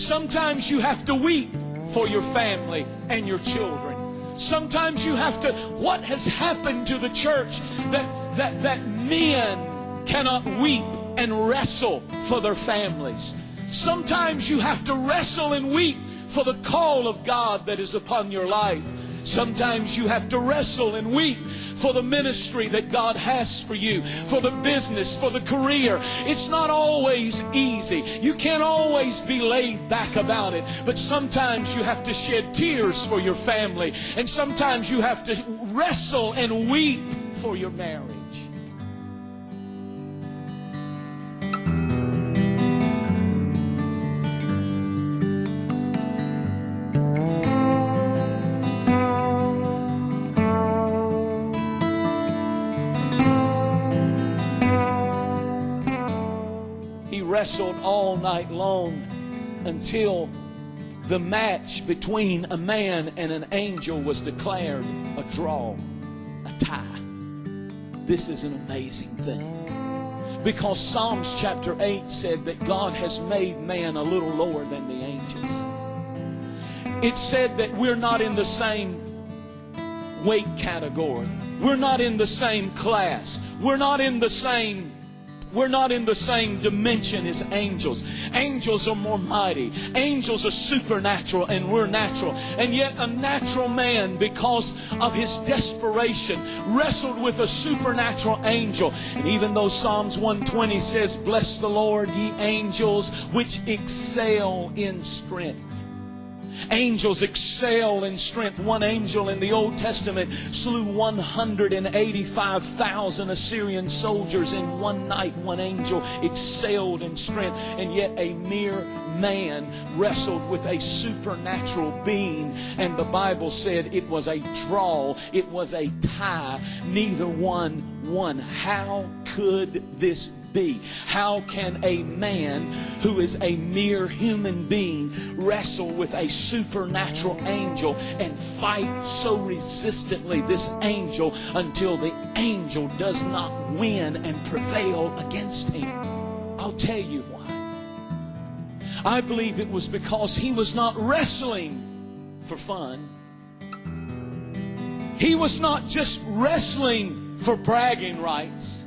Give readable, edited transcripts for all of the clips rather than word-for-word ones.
Sometimes you have to weep for your family and your children. Sometimes you have to. What has happened to the church that men cannot weep and wrestle for their families? Sometimes you have to wrestle and weep for the call of God that is upon your life. Sometimes you have to wrestle and weep for the ministry that God has for you, for the business, for the career. It's not always easy. You can't always be laid back about it. But sometimes you have to shed tears for your family. And sometimes you have to wrestle and weep for your marriage. Wrestled all night long until the match between a man and an angel was declared a draw, a tie. This is an amazing thing, because Psalms chapter 8 said that God has made man a little lower than the angels. It said that we're not in the same weight category. We're not in the same class. We're not in the same dimension as angels. Angels are more mighty. Angels are supernatural and we're natural. And yet a natural man, because of his desperation, wrestled with a supernatural angel. And even though Psalms 120 says, "Bless the Lord, ye angels, which excel in strength." Angels excel in strength. One angel in the Old Testament slew 185,000 Assyrian soldiers in one night. One angel excelled in strength. And yet a mere man wrestled with a supernatural being. And the Bible said it was a draw. It was a tie. Neither one won. How could this be? How can a man who is a mere human being wrestle with a supernatural angel and fight so resistantly this angel until the angel does not win and prevail against him? I'll tell you why. I believe it was because he was not wrestling for fun. He was not just wrestling for bragging rights.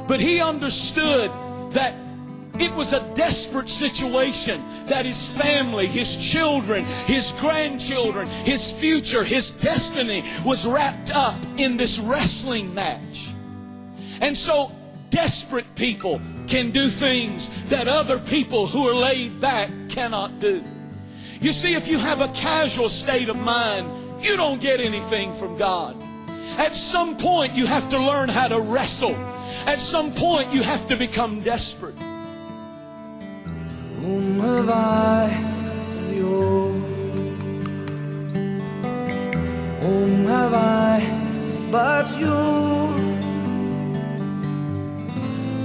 But he understood that it was a desperate situation, that his family, his children, his grandchildren, his future, his destiny was wrapped up in this wrestling match. And so desperate people can do things that other people who are laid back cannot do. You see, if you have a casual state of mind, you don't get anything from God. At some point, you have to learn how to wrestle. At some point, you have to become desperate. Whom have I but you? Whom have I but you?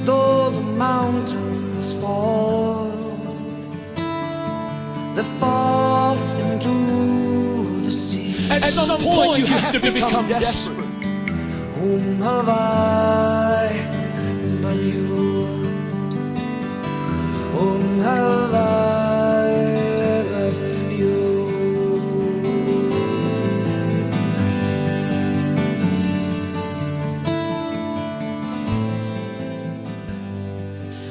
Though the mountains fall, they fall into the sea. At some point, you have to become desperate. Whom have I but you? Whom have I but you?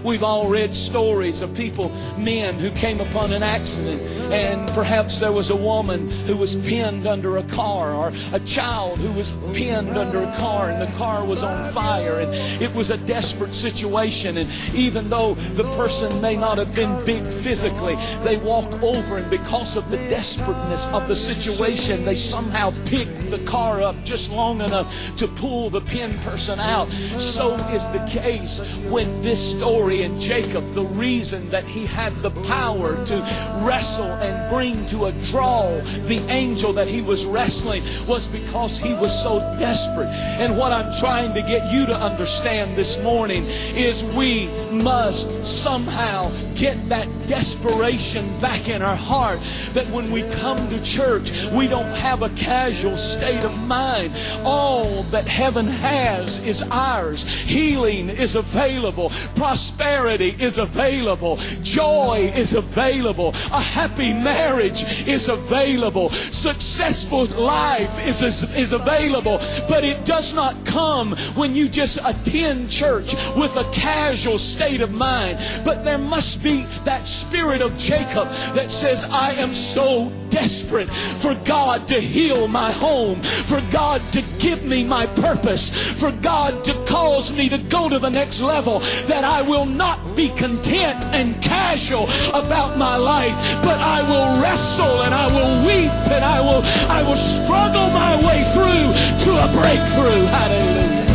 We've all read stories of people, men who came upon an accident, and perhaps there was a woman who was pinned under a car, or a child who was pinned under a car, and the car was on fire, and it was a desperate situation. And even though the person may not have been big physically, they walk over, and because of the desperateness of the situation, they somehow pick the car up just long enough to pull the pinned person out. So is the case with this story in Jacob. The reason that he had the power to wrestle and bring to a draw the angel that he was wrestling was because he was so desperate. And what I'm trying to get you to understand this morning is we must somehow get that desperation back in our heart, that when we come to church, we don't have a casual state of mind. All that heaven has is ours. Healing is available. Prosperity prosperity is available. Joy is available. A happy marriage is available. Successful life is available. But it does not come when you just attend church with a casual state of mind. But there must be that spirit of Jacob that says, I am so desperate for God to heal my home, for God to give me my purpose, for God to cause me to go to the next level, that I will not be content and casual about my life, but I will wrestle and I will weep and I will struggle my way through to a breakthrough. Hallelujah.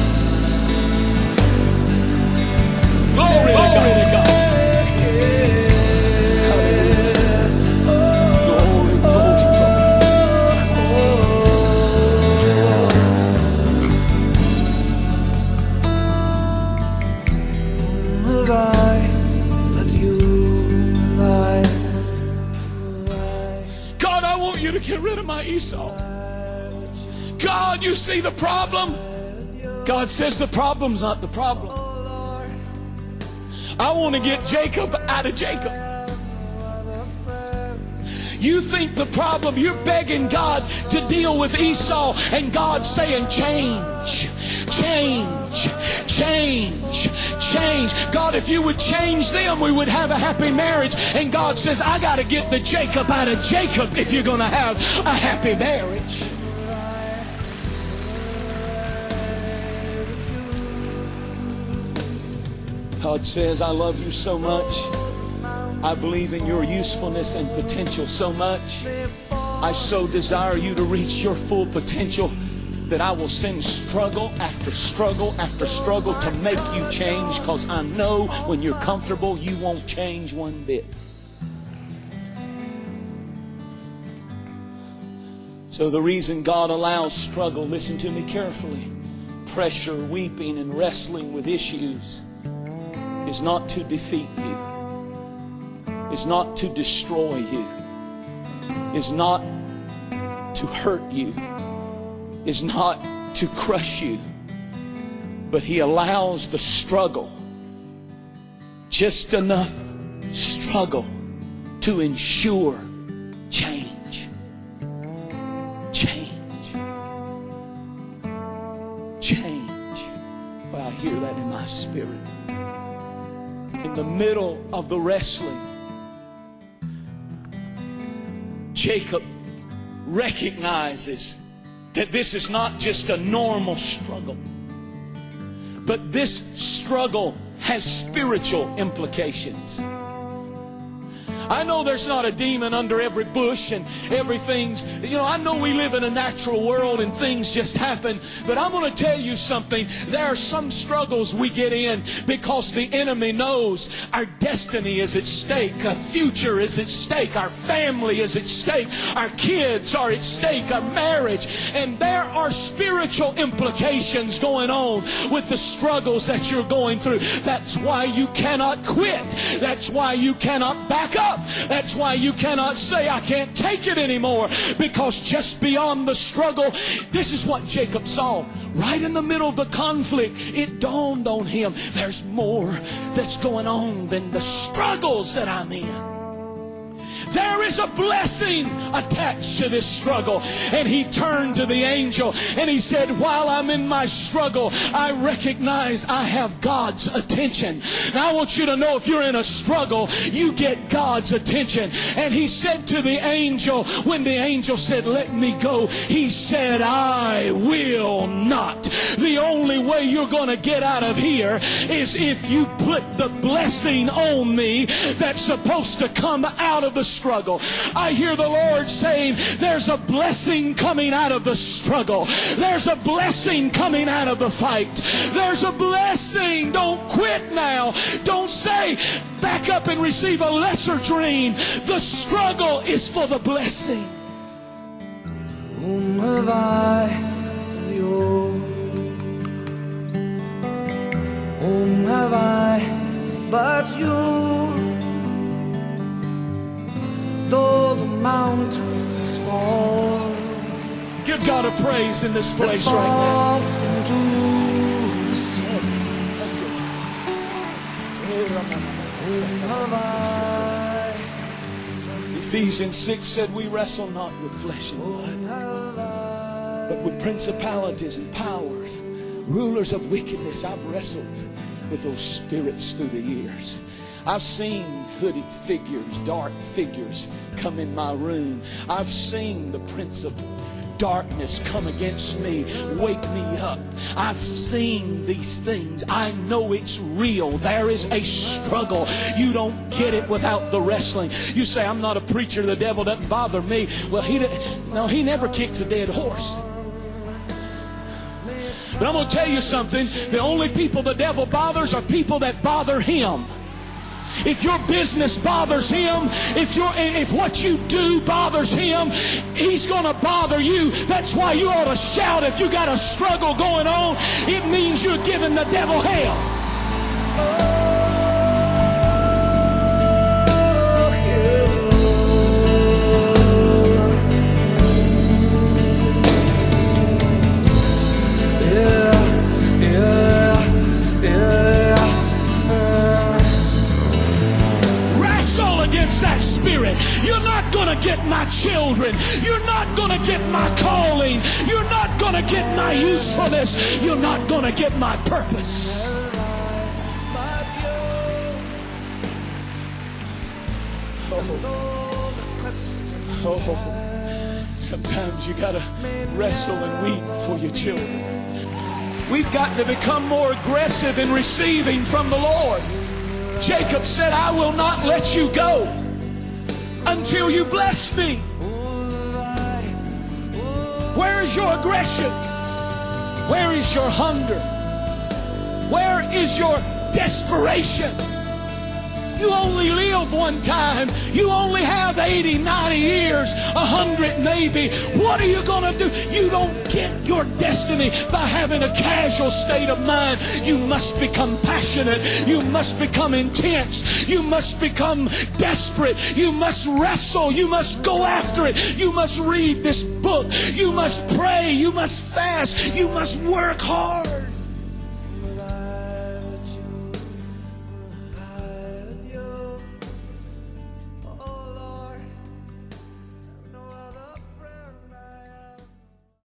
Glory to God. God, I want you to get rid of my Esau. God, you see the problem? God says the problem's not the problem. I want to get Jacob out of Jacob. You think the problem, you're begging God to deal with Esau, and God's saying change, change, change, change. God, if you would change them, we would have a happy marriage. And God says, I got to get the Jacob out of Jacob if you're going to have a happy marriage. God says, I love you so much. I believe in your usefulness and potential so much. I so desire you to reach your full potential that I will send struggle after struggle after struggle to make you change, because I know when you're comfortable, you won't change one bit. So the reason God allows struggle, listen to me carefully, pressure, weeping, and wrestling with issues, is not to defeat you, is not to destroy you, is not to hurt you, is not to crush you, but He allows the struggle, just enough struggle to ensure change. Change. Change. Well, I hear that in my spirit. In the middle of the wrestling, Jacob recognizes that this is not just a normal struggle, but this struggle has spiritual implications. I know there's not a demon under every bush and everything's, I know we live in a natural world and things just happen, but I'm going to tell you something. There are some struggles we get in because the enemy knows our destiny is at stake, our future is at stake, our family is at stake, our kids are at stake, our marriage, and there are spiritual implications going on with the struggles that you're going through. That's why you cannot quit. That's why you cannot back up. That's why you cannot say, I can't take it anymore, because just beyond the struggle, this is what Jacob saw. Right in the middle of the conflict, it dawned on him, there's more that's going on than the struggles that I'm in. There is a blessing attached to this struggle. And he turned to the angel and he said, while I'm in my struggle, I recognize I have God's attention. Now I want you to know, if you're in a struggle, you get God's attention. And he said to the angel, when the angel said, let me go, he said, I will not. The only way you're going to get out of here is if you put the blessing on me that's supposed to come out of the struggle. I hear the Lord saying, there's a blessing coming out of the struggle. There's a blessing coming out of the fight. There's a blessing. Don't quit now. Don't say, back up and receive a lesser dream. The struggle is for the blessing. Whom have I and you? Whom have I but you? Though the mountains fall, give God a praise in this place right fall now. into the sea. have I, Ephesians 6 said we wrestle not with flesh and blood, have I, but with principalities and powers, rulers of wickedness. I've wrestled with those spirits through the years. I've seen hooded figures, dark figures come in my room. I've seen the prince of darkness come against me, wake me up. I've seen these things. I know it's real. There is a struggle. You don't get it without the wrestling. You say, I'm not a preacher, the devil doesn't bother me. Well, he never kicks a dead horse. But I'm going to tell you something. The only people the devil bothers are people that bother him. If your business bothers him, if what you do bothers him, he's going to bother you. That's why you ought to shout if you got a struggle going on. It means you're giving the devil hell. That spirit. You're not going to get my children. You're not going to get my calling. You're not going to get my usefulness. You're not going to get my purpose. Oh, sometimes you got to wrestle and weep for your children. We've got to become more aggressive in receiving from the Lord. Jacob said, I will not let you go until you bless me. Where is your aggression? Where is your hunger? Where is your desperation? You only live one time. You only have 80, 90 years, 100 maybe. What are you going to do? You don't get your destiny by having a casual state of mind. You must become passionate. You must become intense. You must become desperate. You must wrestle. You must go after it. You must read this book. You must pray. You must fast. You must work hard.